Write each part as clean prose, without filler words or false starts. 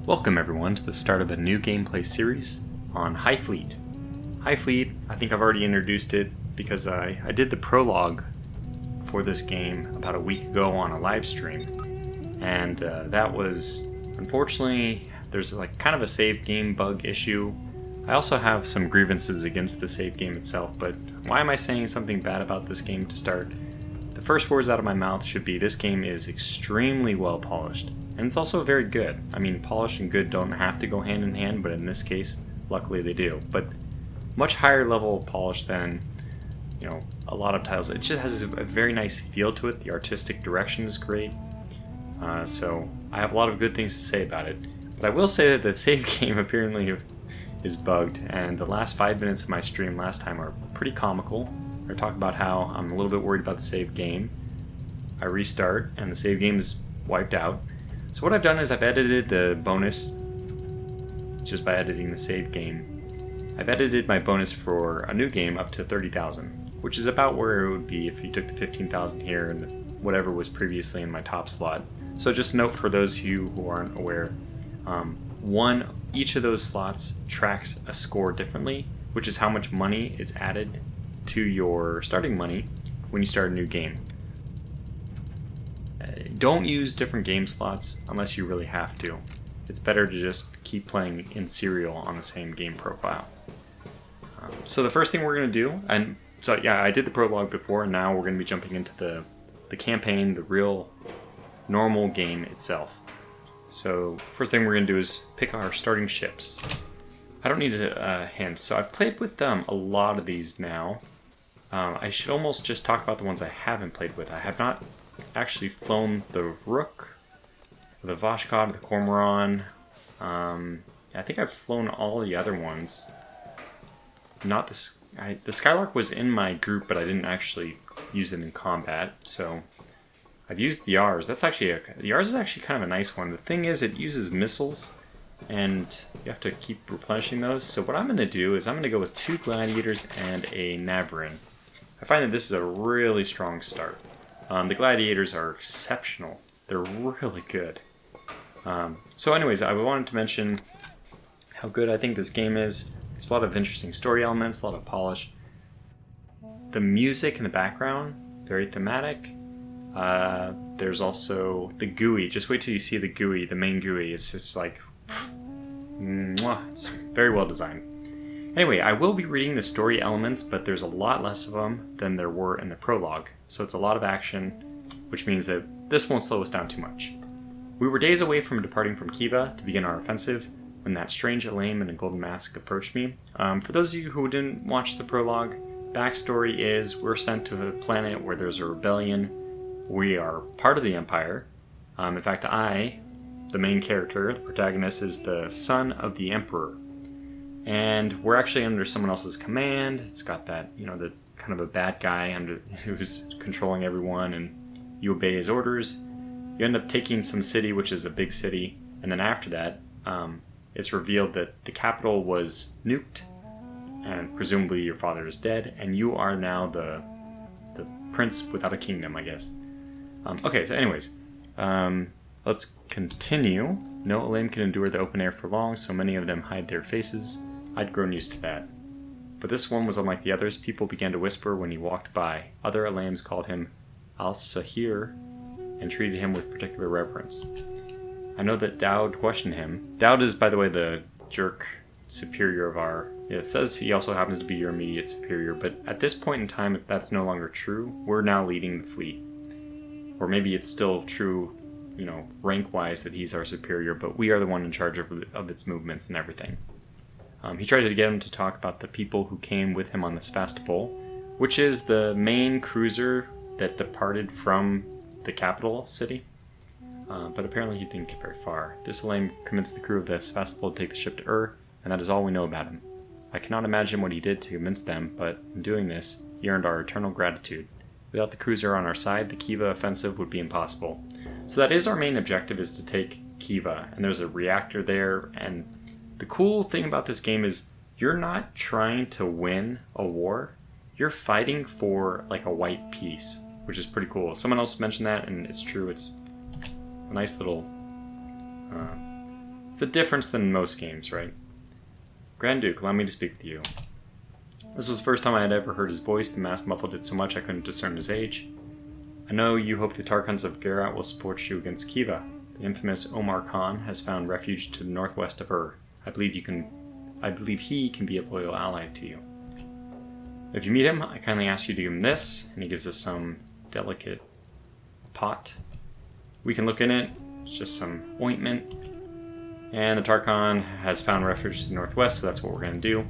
Welcome everyone to the start of a new gameplay series on HighFleet. HighFleet, I think I've already introduced it because I did the prologue for this game about a week ago on a live stream. And that was, unfortunately, there's like kind of a save game bug issue. I also have some grievances against the save game itself, but why am I saying something bad about this game to start? The first words out of my mouth should be this game is extremely well polished. And it's also very good. I mean, polished and good don't have to go hand in hand, but in this case, luckily they do. But much higher level of polish than, a lot of titles. It just has a very nice feel to it. The artistic direction is great. So I have a lot of good things to say about it. But I will say that the save game apparently is bugged, and the last 5 minutes of my stream last time are pretty comical. I talk about how I'm a little bit worried about the save game. I restart, and the save game is wiped out. So what I've done is I've edited the bonus just by editing the save game. I've edited my bonus for a new game up to 30,000, which is about where it would be if you took the 15,000 here and whatever was previously in my top slot. So just note for those of you who aren't aware, each of those slots tracks a score differently, which is how much money is added to your starting money when you start a new game. Don't use different game slots unless you really have to. It's better to just keep playing in serial on the same game profile. So the first thing we're going to do, I did the prologue before, and now we're going to be jumping into the campaign, the real normal game itself. So first thing we're going to do is pick our starting ships. I don't need a hint, so I've played with a lot of these now. I should almost just talk about the ones I haven't played with. I have not actually flown the Rook, the Vashkod, the Cormoran. I think I've flown all the other ones. Not the Skylark was in my group, but I didn't actually use it in combat. So I've used the Yars. The Yars is actually kind of a nice one. The thing is, it uses missiles, and you have to keep replenishing those. So what I'm going to do is I'm going to go with 2 Gladiators and a Navarin. I find that this is a really strong start. The Gladiators are exceptional. They're really good. So anyways, I wanted to mention how good I think this game is. There's a lot of interesting story elements, a lot of polish. The music in the background, very thematic. There's also the GUI. Just wait till you see the GUI, the main GUI. It's just like, mwah. It's very well designed. Anyway, I will be reading the story elements, but there's a lot less of them than there were in the prologue. So it's a lot of action, which means that this won't slow us down too much. We were days away from departing from Kiva to begin our offensive when that strange Elaine in a golden mask approached me. For those of you who didn't watch the prologue, backstory is we're sent to a planet where there's a rebellion. We are part of the Empire. In fact, the main character, the protagonist, is the son of the Emperor. And we're actually under someone else's command. It's got that, the kind of a bad guy who's controlling everyone, and you obey his orders. You end up taking some city, which is a big city, and then after that, it's revealed that the capital was nuked, and presumably your father is dead, and you are now the prince without a kingdom, I guess. Okay, so anyways, let's continue. No Elaim can endure the open air for long, so many of them hide their faces. I'd grown used to that. But this one was unlike the others. People began to whisper when he walked by. Other Elaims called him Al-Sahir and treated him with particular reverence. I know that Dowd questioned him. Dowd is, by the way, the jerk superior of our... It says he also happens to be your immediate superior, but at this point in time, that's no longer true. We're now leading the fleet. Or maybe it's still true, rank-wise that he's our superior, but we are the one in charge of its movements and everything. He tried to get him to talk about the people who came with him on the Sevastopol, which is the main cruiser that departed from the capital city. But apparently he didn't get very far. This Elaim convinced the crew of the Sevastopol to take the ship to and that is all we know about him. I cannot imagine what he did to convince them, but in doing this, he earned our eternal gratitude. Without the cruiser on our side, the Kiva offensive would be impossible. So that is our main objective, is to take Kiva, and there's a reactor there, and the cool thing about this game is you're not trying to win a war, you're fighting for like a white peace, which is pretty cool. Someone else mentioned that, and it's true. It's a nice little It's a difference than most games, right? Grand Duke, allow me to speak with you. This was the first time I had ever heard his voice. The mask muffled it so much I couldn't discern his age. I know you hope the Tarkans of Gerat will support you against Kiva. The infamous Omar Khan has found refuge to the northwest of Ur. I believe he can be a loyal ally to you. If you meet him, I kindly ask you to give him this, and he gives us some delicate pot. We can look in it. It's just some ointment. And the Tarkhan has found refuge to the northwest, so that's what we're going to do.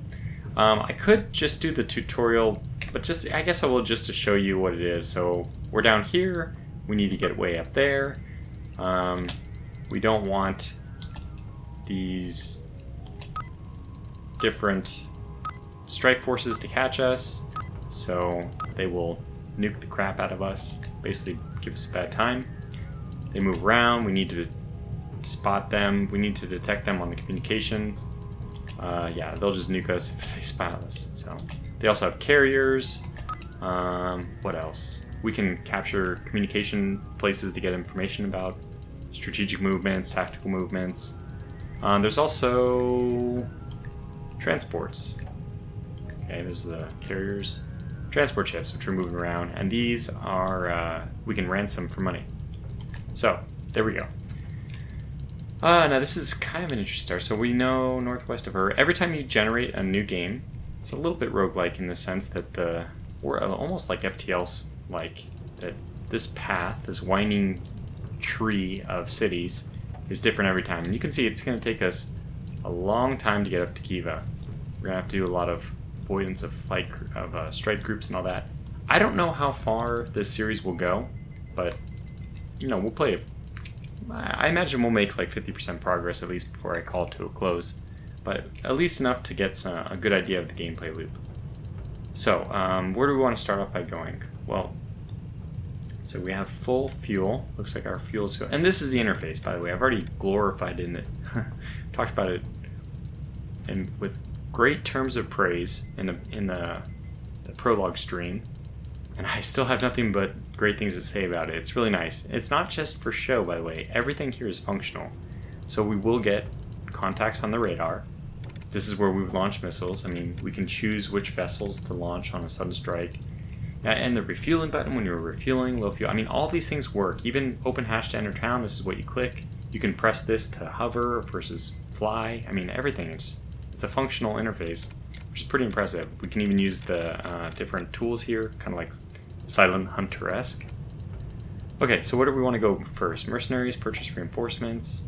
I could just do the tutorial, but I guess I will just to show you what it is. So we're down here. We need to get way up there. We don't want these different strike forces to catch us, so they will nuke the crap out of us, basically give us a bad time. They move around. We need to spot them. We need to detect them on the communications. Yeah, they'll just nuke us if they spot us. So they also have carriers. What else? We can capture communication places to get information about strategic movements, tactical movements. There's also transports. Okay, there's the carriers. Transport ships, which are moving around, and these are, we can ransom for money. So, there we go. Now this is kind of an interesting start. So we know northwest of her. Every time you generate a new game, it's a little bit roguelike in the sense that we're almost like FTLs, like that this path, this winding tree of cities is different every time. And you can see it's going to take us a long time to get up to Kiva. We're going to have to do a lot of avoidance of flight of strike groups and all that. I don't know how far this series will go, but you know, we'll play it. I imagine we'll make like 50% progress at least before I call it to a close, but at least enough to get a good idea of the gameplay loop. So, where do we want to start off by going? Well, so we have full fuel. Looks like our fuel's full. And this is the interface, by the way. I've already glorified in it, talked about it, and with great terms of praise in the prologue stream. And I still have nothing but great things to say about it. It's really nice. It's not just for show, by the way. Everything here is functional. So we will get contacts on the radar. This is where we would launch missiles. I mean, we can choose which vessels to launch on a sudden strike. And the refueling button when you're refueling, low fuel. I mean, all these things work. Even open hatch to enter town, this is what you click. You can press this to hover versus fly. I mean, everything. It's a functional interface, which is pretty impressive. We can even use the different tools here, kind of like Silent Hunter-esque. Okay, so where do we want to go first? Mercenaries, purchase reinforcements.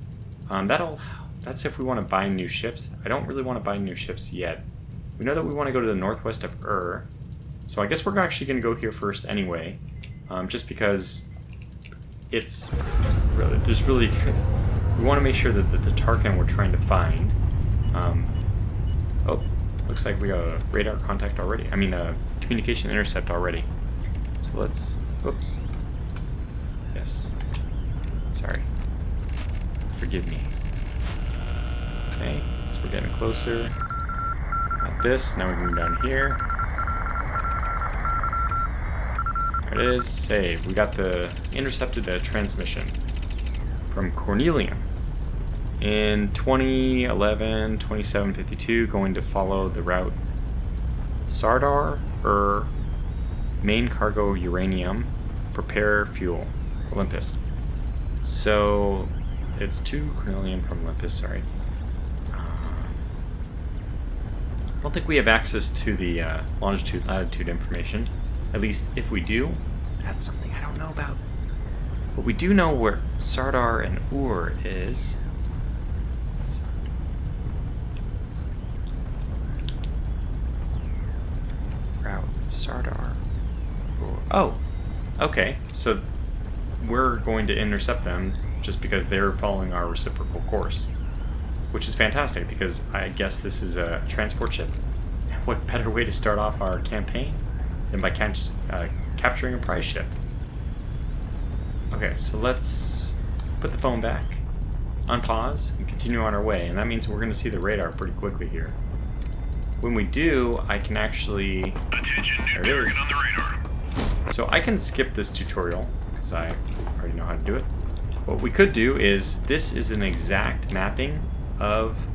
That's if we want to buy new ships. I don't really want to buy new ships yet. We know that we want to go to the northwest of Ur, so I guess we're actually going to go here first anyway, just because it's really, we want to make sure that the Tarkan we're trying to find. Oh, looks like we got a radar contact already. I mean, a communication intercept already. So let's, oops. Yes. Sorry. Forgive me. Okay, so we're getting closer. Got this, now we can move down here. There it is, save. We got the intercepted transmission from Cornelium. In 2011, 2752, going to follow the route Sardar, main cargo uranium, prepare fuel, Olympus. So it's to Cornelium from Olympus, sorry. I don't think we have access to the longitude, latitude information. At least if we do, that's something I don't know about. But we do know where Sardar and Ur is. Route Sardar. Ur. Oh, okay. So we're going to intercept them just because they're following our reciprocal course, which is fantastic because I guess this is a transport ship. What better way to start off our campaign than by capturing a prize ship? Okay, so let's put the phone back, unpause, and continue on our way. And that means we're going to see the radar pretty quickly here. When we do, I can actually... Attention, there it is. on the radar. So I can skip this tutorial because I already know how to do it. What we could do is, this is an exact mapping of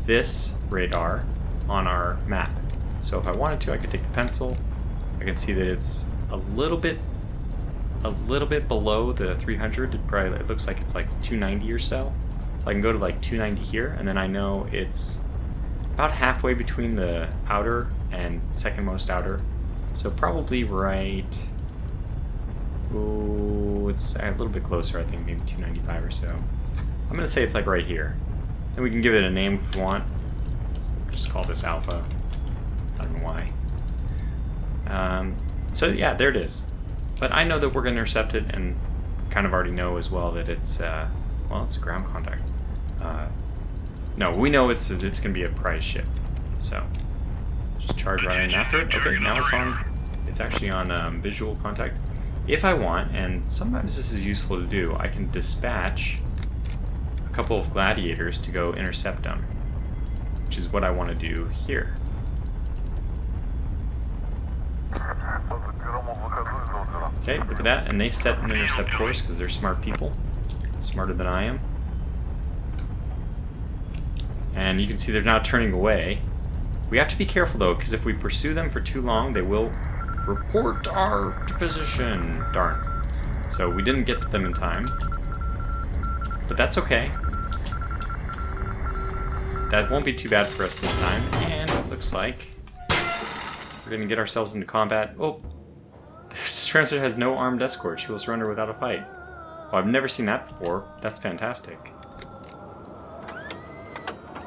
this radar on our map. So if I wanted to, I could take the pencil. I can see that it's a little bit below the 300. It looks like it's like 290 or so. So I can go to like 290 here, and then I know it's about halfway between the outer and second most outer. So probably right. Ooh, it's a little bit closer. I think maybe 295 or so. I'm gonna say it's like right here. And we can give it a name if we want. Just call this Alpha. I don't know why. So yeah, there it is. But I know that we're gonna intercept it, and kind of already know as well that it's well, it's a ground contact. No, we know it's gonna be a prize ship. So just charge right in after it. Okay, now it's on. It's actually on visual contact. If I want, and sometimes this is useful to do, I can dispatch a couple of gladiators to go intercept them, which is what I want to do here. Okay, look at that, and they set an intercept course because they're smart people, smarter than I am. And you can see they're now turning away. We have to be careful though, because if we pursue them for too long, they will report our position. Darn. So we didn't get to them in time. But that's okay. That won't be too bad for us this time. And it looks like we're going to get ourselves into combat. Oh, this transit has no armed escort. She will surrender without a fight. Oh, I've never seen that before. That's fantastic.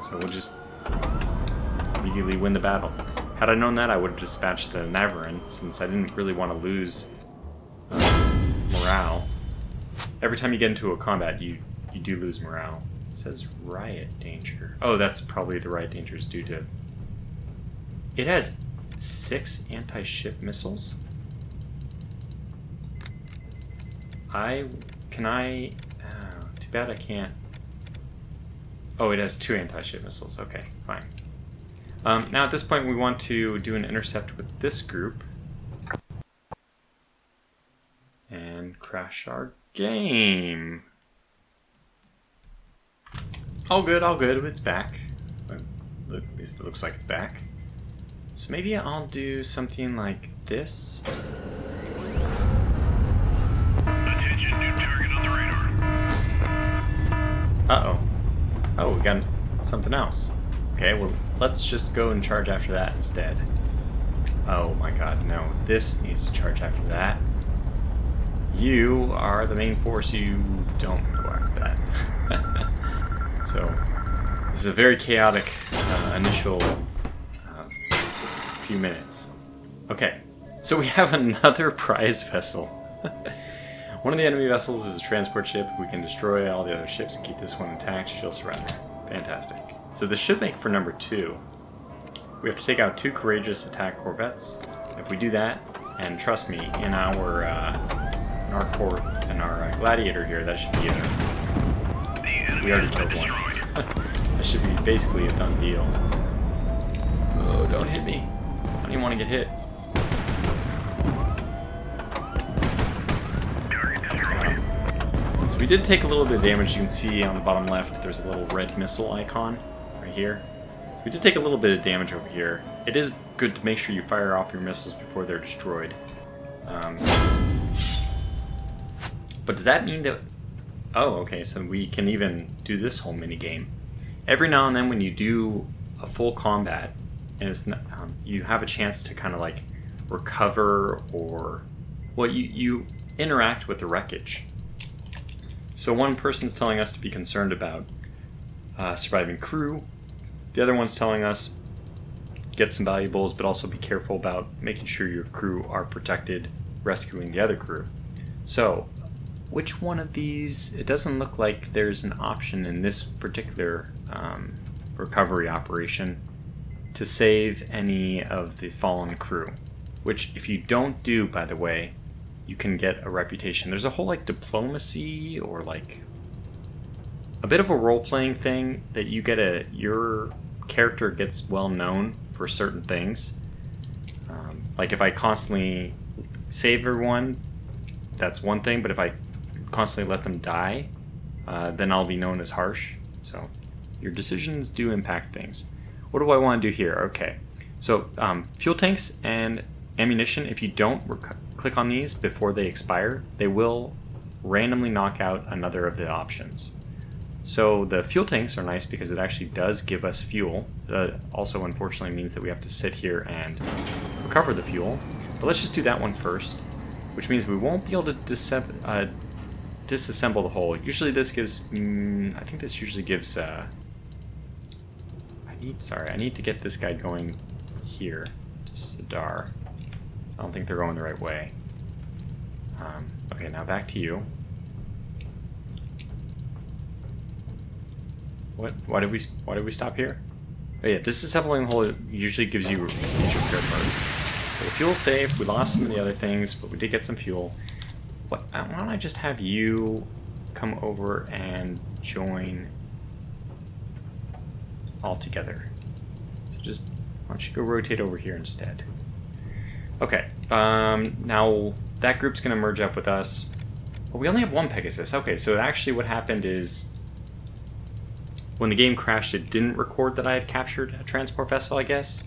So we'll just immediately win the battle. Had I known that, I would have dispatched the Navarin, since I didn't really want to lose morale. Every time you get into a combat, you do lose morale. It says riot danger. Oh, that's probably the riot danger is due to... It has 6 anti-ship missiles? Can I... Oh, too bad I can't... Oh, it has 2 anti-ship missiles. Okay, fine. Now at this point we want to do an intercept with this group and crash our game. All good, it's back. Look, at least it looks like it's back. So maybe I'll do something like this. Attention, new target on the radar. Uh-oh. Oh, we got something else. Okay, well, let's just go and charge after that instead. Oh my god, no. This needs to charge after that. You are the main force, you don't go after that. So, this is a very chaotic initial few minutes. Okay, so we have another prize vessel. One of the enemy vessels is a transport ship. If we can destroy all the other ships and keep this one intact, she'll surrender. Fantastic. So this should make for number 2. We have to take out 2 courageous attack corvettes. If we do that, and trust me, in our gladiator here, that should be we already killed one. That should be basically a done deal. Oh, don't hit me. I don't even want to get hit. So we did take a little bit of damage. You can see on the bottom left, there's a little red missile icon right here. So we did take a little bit of damage over here. It is good to make sure you fire off your missiles before they're destroyed. But does that mean that... Oh, okay, so we can even do this whole mini-game. Every now and then when you do a full combat, and it's you have a chance to kind of like recover or... Well, you interact with the wreckage. So one person's telling us to be concerned about surviving crew. The other one's telling us get some valuables, but also be careful about making sure your crew are protected, rescuing the other crew. So, which one of these... It doesn't look like there's an option in this particular recovery operation to save any of the fallen crew. Which, if you don't do, by the way, you can get a reputation. There's a whole like diplomacy or like a bit of a role-playing thing that you get your character gets well known for certain things. Like if I constantly save everyone, that's one thing, but if I constantly let them die, then I'll be known as harsh. So Your decisions do impact things. What do I want to do here? Okay, so fuel tanks and ammunition, if you don't click on these before they expire, they will randomly knock out another of the options. So the fuel tanks are nice because it actually does give us fuel. Also, unfortunately, means that we have to sit here and recover the fuel. But let's just do that one first, which means we won't be able to disassemble the hull. Usually this gives... I think this usually gives... I need to get this guy going here to Sadar. I don't think they're going the right way. Okay, now back to you. What? Why did we stop here? Oh yeah, disassembling the hull usually gives you these repair parts. So the fuel's safe. We lost some of the other things, but we did get some fuel. Why don't I just have you come over and join all together? So just why don't you go rotate over here instead? Okay. Now that group's gonna merge up with us. Well, we only have one Pegasus. Okay, so actually what happened is, when the game crashed, it didn't record that I had captured a transport vessel, I guess.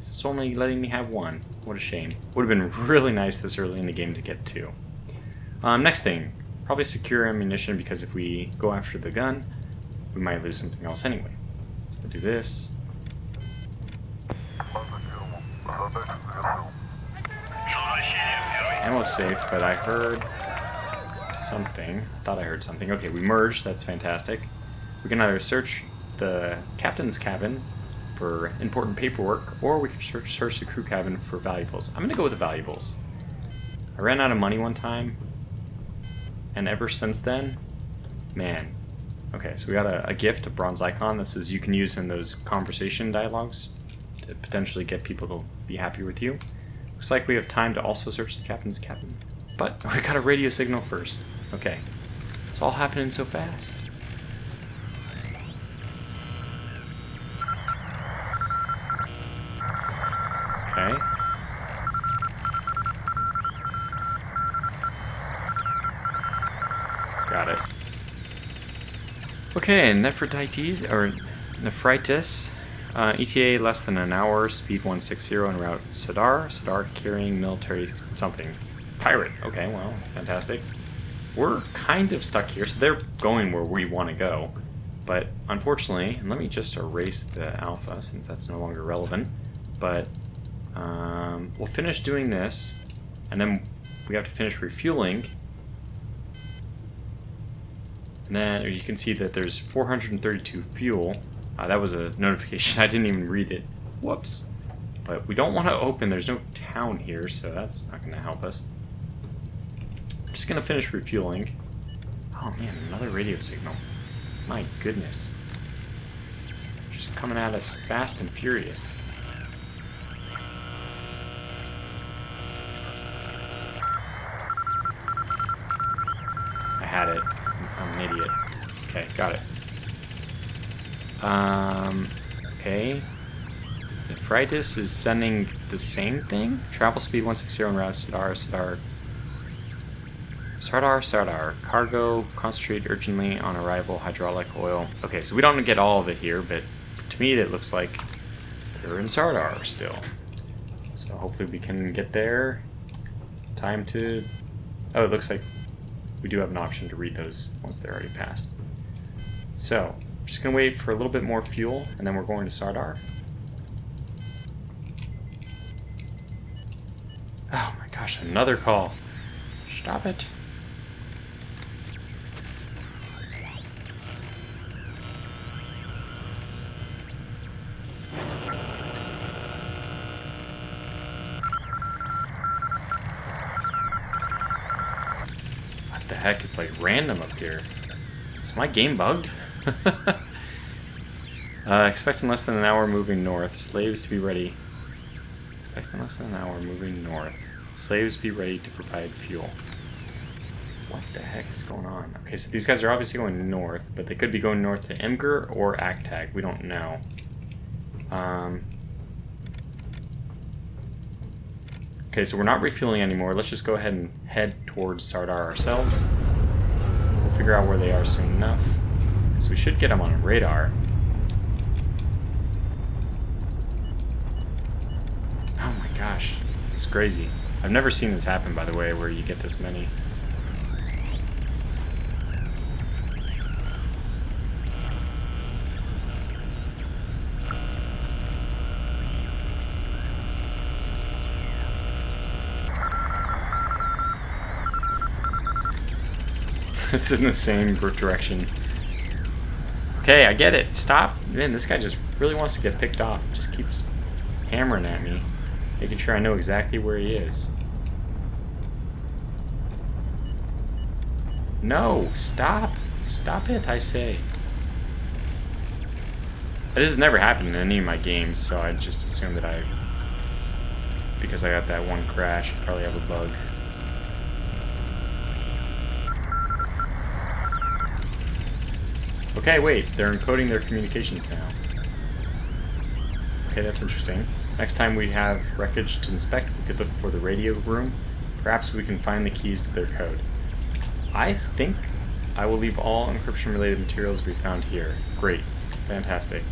It's only letting me have one. What a shame. Would have been really nice this early in the game to get two. Next thing, probably secure ammunition, because if we go after the gun, we might lose something else anyway. So we'll do this. Ammo's safe, but I heard something. I thought I heard something. Okay, we merged. That's fantastic. We can either search the captain's cabin for important paperwork, or we can search the crew cabin for valuables. I'm going to go with the valuables. I ran out of money one time, and ever since then, man. Okay, so we got a gift, a bronze icon. This is you can use in those conversation dialogues to potentially get people to be happy with you. Looks like we have time to also search the captain's cabin. But we got a radio signal first. Okay, it's all happening so fast. Okay. Got it. Okay, Nephritis, or Nephritis. ETA less than an hour, speed 160 en route Sadar. Sadar carrying military something. Pirate. Okay, well, fantastic. We're kind of stuck here, so they're going where we want to go. But unfortunately, and let me just erase the alpha since that's no longer relevant. But we'll finish doing this, and then we have to finish refueling. And then you can see that there's 432 fuel. That was a notification. I didn't even read it. Whoops. But we don't want to open. There's no town here, so that's not going to help us. I'm just going to finish refueling. Oh man, another radio signal. My goodness. Just coming at us fast and furious. I had it. I'm an idiot. Okay, got it. Okay. Nephritis is sending the same thing? Travel speed 160 en route, Sardar. Cargo, concentrate urgently on arrival, hydraulic oil. Okay, so we don't get all of it here, but to me it looks like they're in Sardar still. So hopefully we can get there. Time to... Oh, it looks like we do have an option to read those once they're already passed. So, just gonna wait for a little bit more fuel, and then we're going to Sardar. Oh my gosh, another call. Stop it. What the heck? It's like random up here. Is my game bugged? Expecting less than an hour moving north. Slaves to be ready. Expecting less than an hour moving north. Slaves be ready to provide fuel. What the heck is going on? Okay, so these guys are obviously going north, but they could be going north to Imgur or Aktag. We don't know. Okay, so we're not refueling anymore. Let's just go ahead and head towards Sardar ourselves. We'll figure out where they are soon enough. So we should get them on radar. gosh, this is crazy. I've never seen this happen, by the way, where you get this many. It's in the same direction. Okay, I get it. Stop. Man, this guy just really wants to get picked off. Just keeps hammering at me, making sure I know exactly where he is. No, stop. Stop it, I say. This has never happened in any of my games, so I just assume that because I got that one crash, I probably have a bug. Okay, wait, they're encoding their communications now. Okay, that's interesting. Next time we have wreckage to inspect, we could look for the radio room. Perhaps we can find the keys to their code. I think I will leave all encryption-related materials we found here. Great. Fantastic.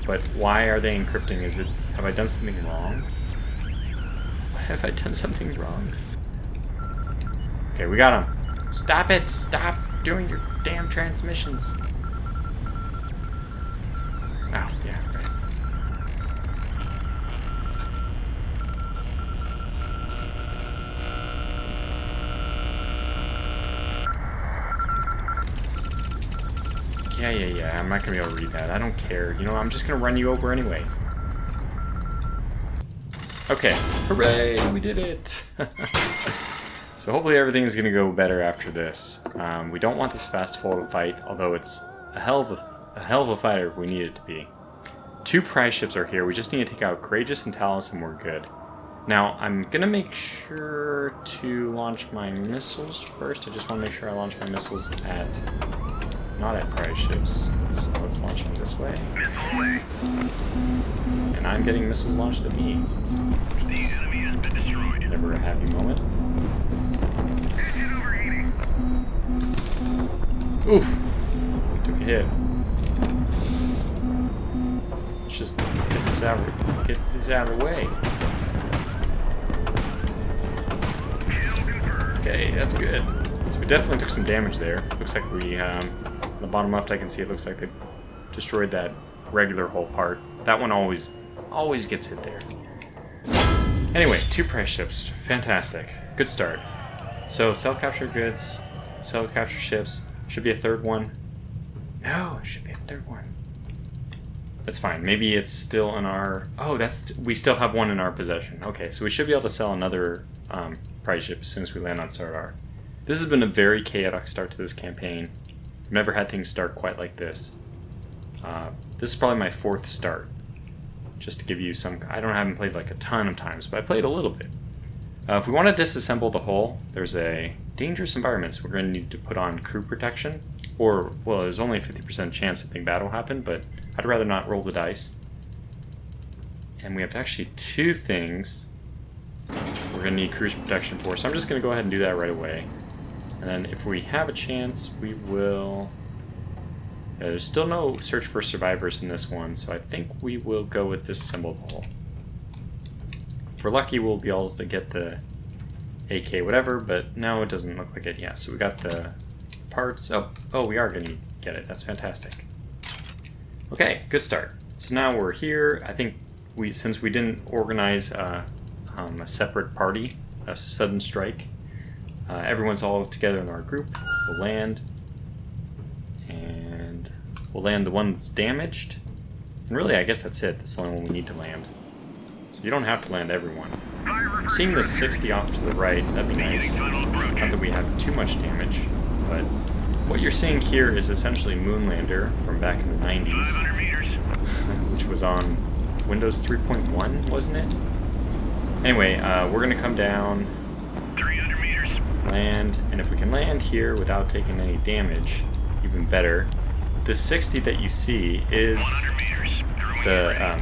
But why are they encrypting? Have I done something wrong? Have I done something wrong? Okay, we got him. Stop it! Stop doing your damn transmissions. Oh, yeah, right. Yeah, I'm not gonna be able to read that. I don't care. You know, I'm just gonna run you over anyway. Okay. Hooray! We did it! So hopefully everything is gonna go better after this. We don't want this fast-forward fight, although it's a hell of a fighter if we need it to be. 2 prize ships are here. We just need to take out Courageous and Talus and we're good. Now, I'm gonna make sure to launch my missiles first. I just want to make sure I launch my missiles not at prize ships. So let's launch them this way. And I'm getting missiles launched at me. The enemy has been destroyed. Never a happy moment. Oof! Took a hit. Let's just get this out of the way. Okay, that's good. So we definitely took some damage there. Looks like we, on the bottom left I can see it looks like they destroyed that regular hull part. That one always gets hit there. Anyway, 2 prize ships. Fantastic. Good start. So, cell capture goods, cell capture ships. Should be a 3rd one. No, it should be a 3rd one. That's fine. Maybe it's still in our... Oh, we still have one in our possession. Okay, so we should be able to sell another prize ship as soon as we land on Sardar. This has been a very chaotic start to this campaign. I've never had things start quite like this. This is probably my 4th start. Just to give you some... I haven't played like a ton of times, but I played a little bit. If we want to disassemble the hull, there's a dangerous environment, so we're going to need to put on crew protection. Or, well, there's only a 50% chance something bad will happen, but I'd rather not roll the dice. And we have actually 2 things we're going to need cruise protection for, so I'm just going to go ahead and do that right away. And then if we have a chance, we will... there's still no search for survivors in this one, so I think we will go with disassemble the hull. If we're lucky, we'll be able to get the AK whatever, but no, it doesn't look like it. Yeah, so we got the parts. Oh, we are going to get it. That's fantastic. Okay, good start. So now we're here. I think since we didn't organize a separate party, a sudden strike, everyone's all together in our group. We'll land, and we'll land the one that's damaged. And really, I guess that's it. That's the only one we need to land. So you don't have to land everyone. I'm seeing the 60 off to the right. That'd be nice. Not that we have too much damage, but what you're seeing here is essentially Moonlander from back in the 90s, which was on Windows 3.1, wasn't it? Anyway, we're going to come down, 300 meters. land, and if we can land here without taking any damage, even better. The 60 that you see is the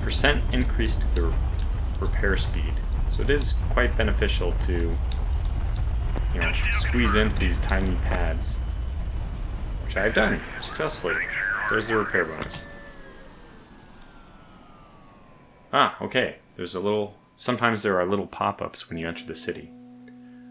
percent increase to the repair speed. So it is quite beneficial to, squeeze into these tiny pads, which I've done successfully. There's the repair bonus. Ah, okay. There's a little... Sometimes there are little pop-ups when you enter the city.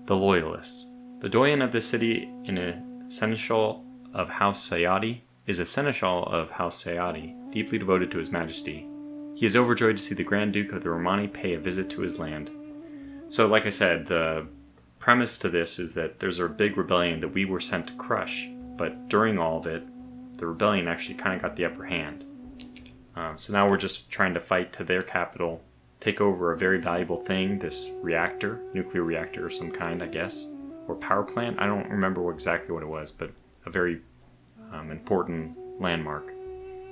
The Loyalists. The doyen of the city in a seneschal of House Sayadi is a seneschal of House Sayadi, deeply devoted to his majesty. He is overjoyed to see the Grand Duke of the Romani pay a visit to his land. So, like I said, the premise to this is that there's a big rebellion that we were sent to crush, but during all of it, the rebellion actually kind of got the upper hand. So now we're just trying to fight to their capital, take over a very valuable thing, this reactor, nuclear reactor of some kind, I guess, or power plant. I don't remember exactly what it was, but a very important landmark,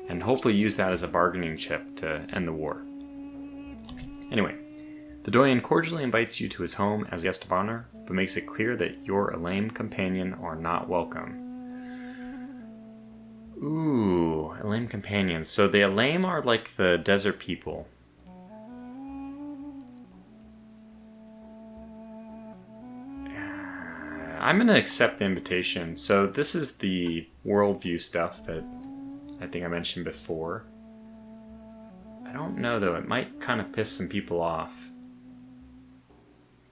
and hopefully use that as a bargaining chip to end the war. Anyway, the doyen cordially invites you to his home as guest of honor, but makes it clear that your lame companion are not welcome. Ooh, lame companions. So the lame are like the desert people. I'm going to accept the invitation. So this is the worldview stuff that I think I mentioned before. I don't know though, it might kind of piss some people off.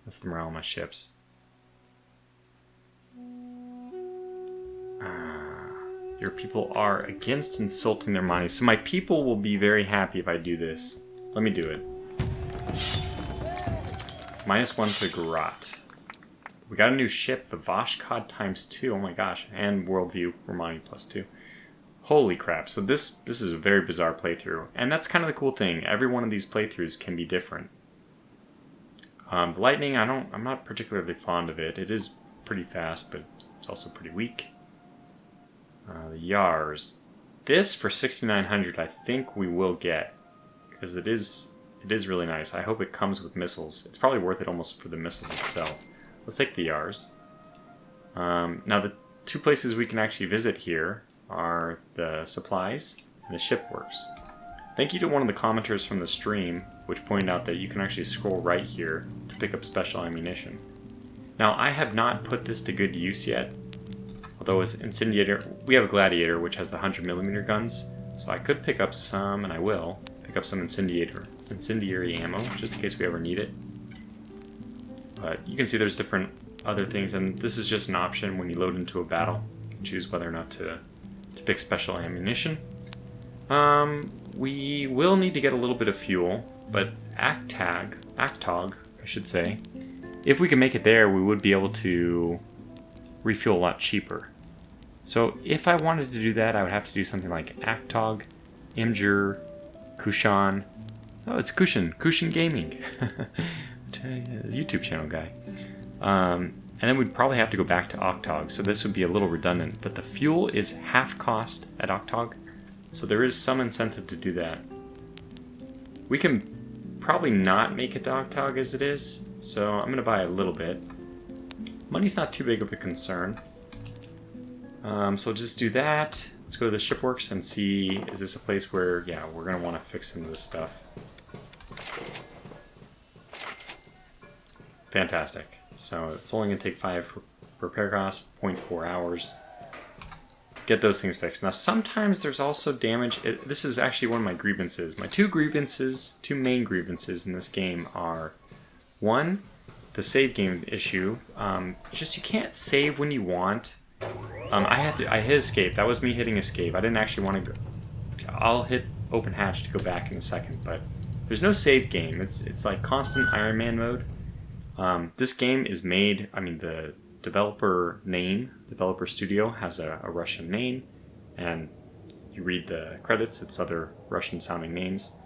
That's the morale of my ships. Your people are against insulting their money. So my people will be very happy if I do this. Let me do it. -1 to Gerat. We got a new ship, the Vashkod ×2. Oh my gosh. And worldview, Romani +2. Holy crap. So this is a very bizarre playthrough. And that's kind of the cool thing. Every one of these playthroughs can be different. The lightning, I'm not particularly fond of it. It is pretty fast, but it's also pretty weak. The Yars. This for 6,900 I think we will get. Because it is really nice. I hope it comes with missiles. It's probably worth it almost for the missiles itself. Let's take the Yars. Now the two places we can actually visit here are the supplies and the shipworks. Thank you to one of the commenters from the stream, which pointed out that you can actually scroll right here to pick up special ammunition. Now I have not put this to good use yet. Although as Incendiator, we have a Gladiator which has the 100mm guns, so I could pick up some, and I will, pick up some incendiary ammo, just in case we ever need it. But you can see there's different other things, and this is just an option when you load into a battle. You can choose whether or not to pick special ammunition. We will need to get a little bit of fuel, but Actog, I should say, if we can make it there, we would be able to refuel a lot cheaper. So if I wanted to do that, I would have to do something like Actog, Imgur, Kushan. Oh, it's Kushan Gaming. YouTube channel guy. And then we'd probably have to go back to Octog, so this would be a little redundant, but the fuel is half cost at Octog, so there is some incentive to do that. We can probably not make it to Octog as it is, so I'm going to buy a little bit. Money's not too big of a concern. So just do that. Let's go to the shipworks and see, is this a place where, yeah, we're going to want to fix some of this stuff. Fantastic. So it's only going to take 5 repair costs, 0.4 hours. Get those things fixed. Now sometimes there's also damage. This is actually one of my grievances. My two main grievances in this game are, one, the save game issue. Just you can't save when you want. I hit escape. That was me hitting escape. I didn't actually want to go. I'll hit open hatch to go back in a second, but there's no save game. It's like constant Iron Man mode. This game is made, the developer studio has a Russian name, and you read the credits, it's other Russian sounding names.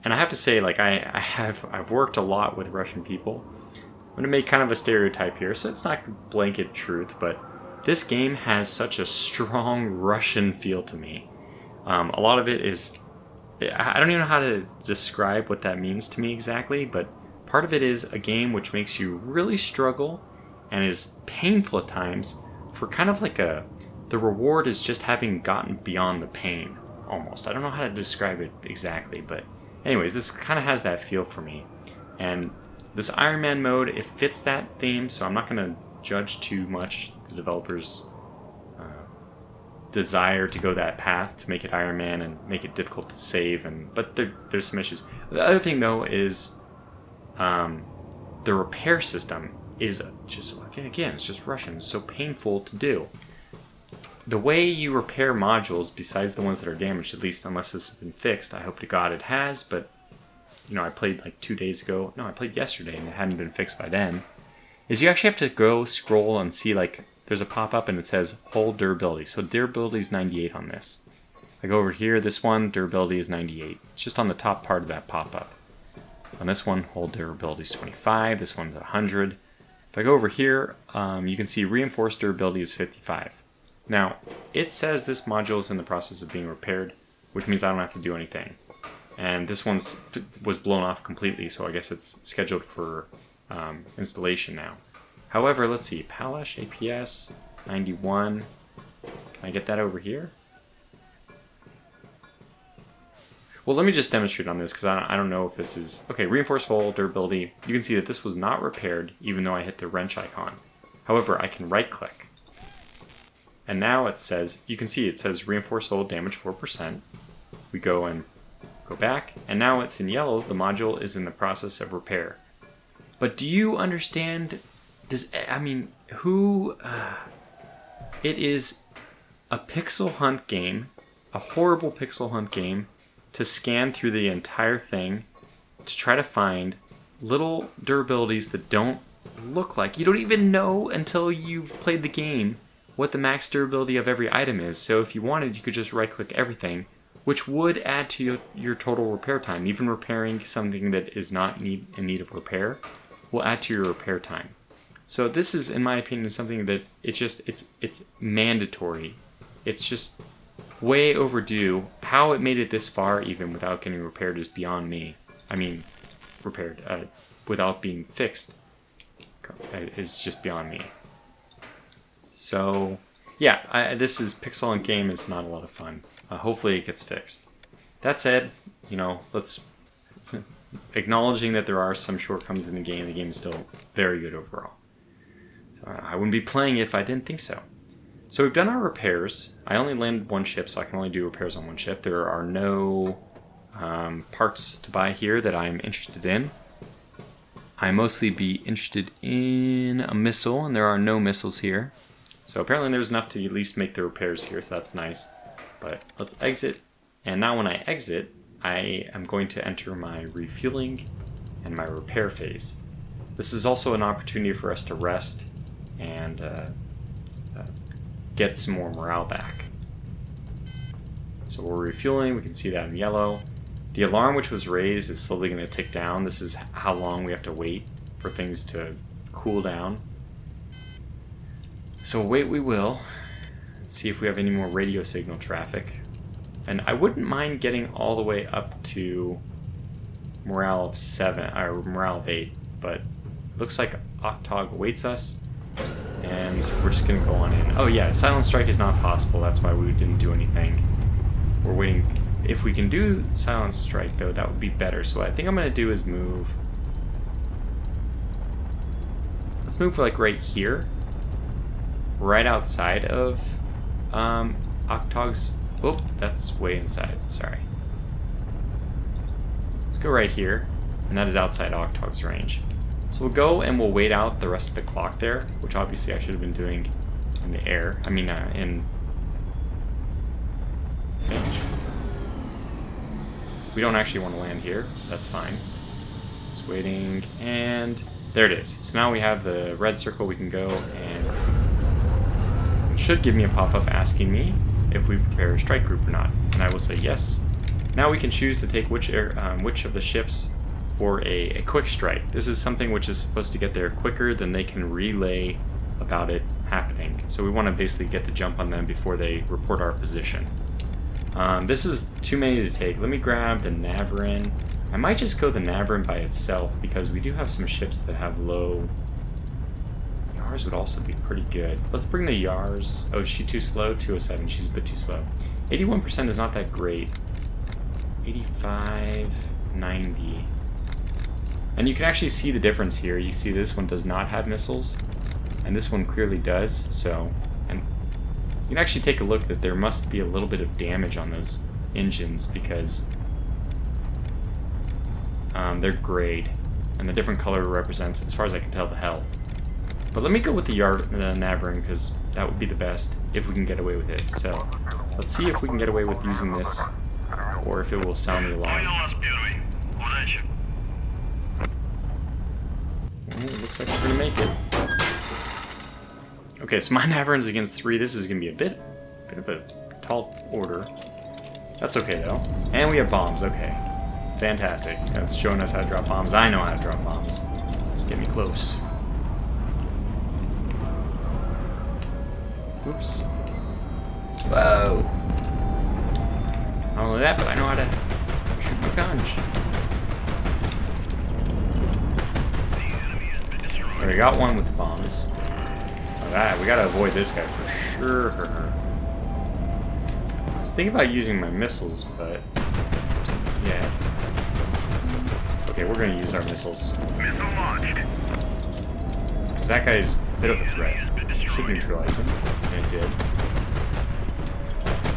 And I have to say, like, I've worked a lot with Russian people. I'm going to make kind of a stereotype here, so it's not blanket truth, but this game has such a strong Russian feel to me. A lot of it is, I don't even know how to describe what that means to me exactly, but part of it is a game which makes you really struggle and is painful at times for kind of like the reward is just having gotten beyond the pain, almost. I don't know how to describe it exactly, but anyways, this kind of has that feel for me. And this Iron Man mode, it fits that theme, so I'm not going to judge too much the developers' desire to go that path to make it Iron Man and make it difficult to save, but there's some issues. The other thing though is the repair system is just, again, it's just Russian. It's so painful to do. The way you repair modules, besides the ones that are damaged, at least unless this has been fixed, I hope to God it has, but I played like 2 days ago. No, I played yesterday and it hadn't been fixed by then. Is you actually have to go scroll and see, like, there's a pop-up and it says hold durability. So durability is 98 on this. I go over here, this one, durability is 98. It's just on the top part of that pop-up. On this one, hold durability is 25. This one's 100. If I go over here, you can see reinforced durability is 55. Now, it says this module is in the process of being repaired, which means I don't have to do anything. And this one's was blown off completely, so I guess it's scheduled for installation now. However, let's see, Palash, APS, 91. Can I get that over here? Well, let me just demonstrate on this, because I don't know if this is... Okay, reinforced hull, durability. You can see that this was not repaired, even though I hit the wrench icon. However, I can right-click. And now it says, you can see it says reinforced hull damage 4%. We go and go back, and now it's in yellow. The module is in the process of repair. But do you understand? It is a pixel hunt game, a horrible pixel hunt game, to scan through the entire thing to try to find little durabilities that don't look like. You don't even know until you've played the game what the max durability of every item is. So if you wanted, you could just right-click everything, which would add to your total repair time. Even repairing something that is not in need of repair will add to your repair time. So this is, in my opinion, something that it's mandatory. It's just way overdue. How it made it this far, even without getting repaired, is beyond me. I mean, repaired without being fixed is just beyond me. So yeah, this is pixel and game is not a lot of fun. Hopefully it gets fixed. That said, let's acknowledging that there are some shortcomings in the game is still very good overall. So I wouldn't be playing it if I didn't think so. So we've done our repairs. I only landed one ship, so I can only do repairs on one ship. There are no parts to buy here that I'm interested in. I mostly be interested in a missile, and there are no missiles here. So apparently there's enough to at least make the repairs here, so that's nice. But let's exit. And now when I exit, I am going to enter my refueling and my repair phase. This is also an opportunity for us to rest and get some more morale back. So we're refueling, we can see that in yellow. The alarm which was raised is slowly going to tick down. This is how long we have to wait for things to cool down. So wait we will. Let's see if we have any more radio signal traffic. And I wouldn't mind getting all the way up to morale of 7, or morale of 8, but it looks like Octog awaits us, and we're just gonna go on in. Oh yeah, silent strike is not possible, that's why we didn't do anything. We're waiting. If we can do silent strike though, that would be better. So what I think I'm gonna do is move. Let's move like right here, right outside of Octog's. Oh, that's way inside, sorry. Let's go right here, and that is outside Octog's range. So we'll go and we'll wait out the rest of the clock there, which obviously I should have been doing in the air. I mean, in range. We don't actually want to land here, that's fine. Just waiting, and there it is. So now we have the red circle, we can go, and it should give me a pop-up asking me if we prepare a strike group or not, and I will say yes. Now we can choose to take which of the ships for a quick strike. This is something which is supposed to get there quicker than they can relay about it happening. So we want to basically get the jump on them before they report our position. This is too many to take. Let me grab the Navarin. I might just go the Navarin by itself because we do have some ships that have low. Yars would also be pretty good. Let's bring the Yars. Oh, is she too slow? 207. She's a bit too slow. 81% is not that great. 85, 90. And you can actually see the difference here. You see this one does not have missiles, and this one clearly does. So, and can actually take a look that there must be a little bit of damage on those engines because they're grayed, and the different color represents, as far as I can tell, the health. But let me go with the Navarin, because that would be the best if we can get away with it. So let's see if we can get away with using this, or if it will sound the alarm. It looks like we're gonna make it. Okay, so my Navarin's against 3. This is gonna be a bit of a tall order. That's okay though. And we have bombs. Okay, fantastic. That's showing us how to drop bombs. I know how to drop bombs. Just get me close. Oops. Whoa. Not only that, but I know how to shoot my conch. We got one with the bombs. Alright, we gotta avoid this guy for sure. I was thinking about using my missiles, but yeah. Okay, we're gonna use our missiles. Because that guy's a bit of a threat. Should neutralize him. And it did.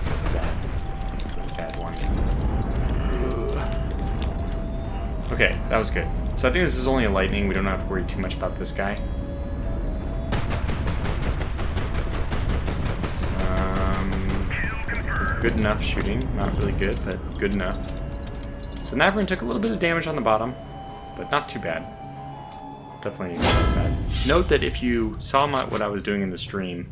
So bad one. Okay, that was good. So I think this is only a lightning. We don't have to worry too much about this guy. Good enough shooting. Not really good, but good enough. So Navarin took a little bit of damage on the bottom, but not too bad. Definitely accept that. Note that if you saw what I was doing in the stream,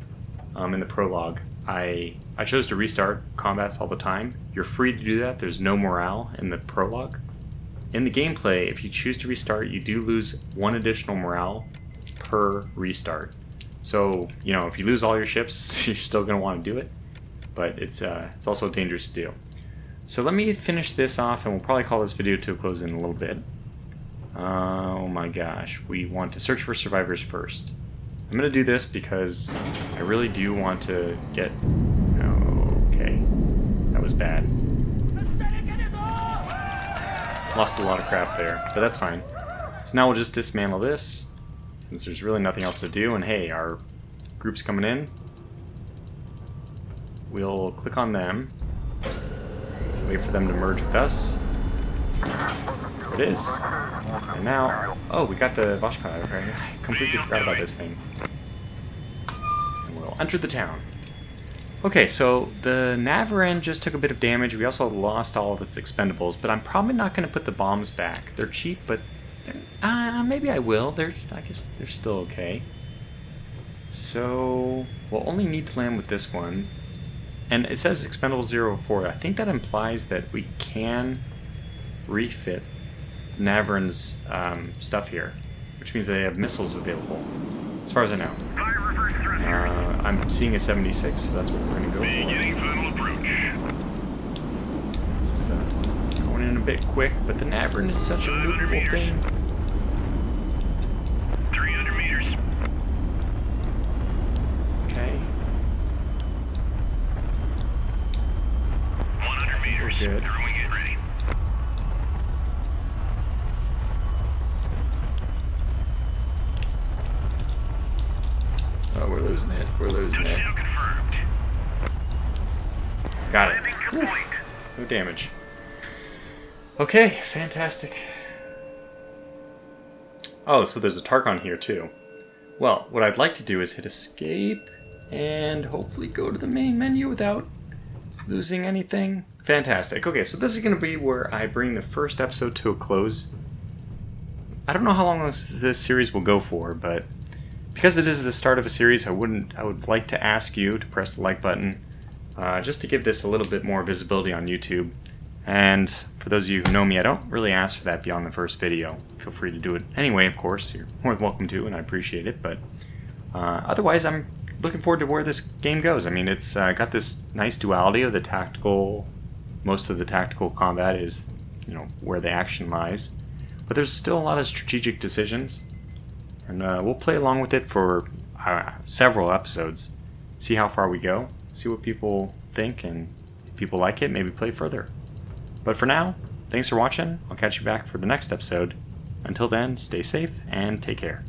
in the prologue, I chose to restart combats all the time. You're free to do that. There's no morale in the prologue. In the gameplay, if you choose to restart, you do lose 1 additional morale per restart. So, you know, if you lose all your ships, you're still going to want to do it. But it's also dangerous to do. So let me finish this off, and we'll probably call this video to a close in a little bit. Oh my gosh, we want to search for survivors first. I'm going to do this because I really do want to get... Okay, that was bad. Lost a lot of crap there, but that's fine. So now we'll just dismantle this, since there's really nothing else to do, and hey, our group's coming in. We'll click on them, wait for them to merge with us. There it is. And now, oh, we got the Vashka. I completely forgot about this thing. And we'll enter the town. Okay, so the Navarin just took a bit of damage. We also lost all of its expendables, but I'm probably not going to put the bombs back. They're cheap, but maybe I will. I guess they're still okay. So we'll only need to land with this one. And it says expendable 0-4. I think that implies that we can refit Navarin's stuff here, which means they have missiles available, as far as I know. I'm seeing a 76, so that's what we're going to go for. This is going in a bit quick, but the Navarin is such a movable thing. 300 meters. Okay. 100 meters. Good. Everyone get ready. Oh, we're losing it. We're losing it. Touchdown confirmed. Got it. Landing complete. No damage. Okay, fantastic. Oh, so there's a Tarchon here too. Well, what I'd like to do is hit escape and hopefully go to the main menu without losing anything. Fantastic. Okay, so this is going to be where I bring the first episode to a close. I don't know how long this series will go for, but because it is the start of a series, I would like to ask you to press the like button, just to give this a little bit more visibility on YouTube. And for those of you who know me, I don't really ask for that beyond the first video. Feel free to do it anyway, of course. You're more than welcome to, and I appreciate it. But otherwise, I'm looking forward to where this game goes. I mean, it's got this nice duality of the tactical. Most of the tactical combat is, where the action lies. But there's still a lot of strategic decisions. And we'll play along with it for several episodes. See how far we go. See what people think, and if people like it, maybe play further. But for now, thanks for watching. I'll catch you back for the next episode. Until then, stay safe and take care.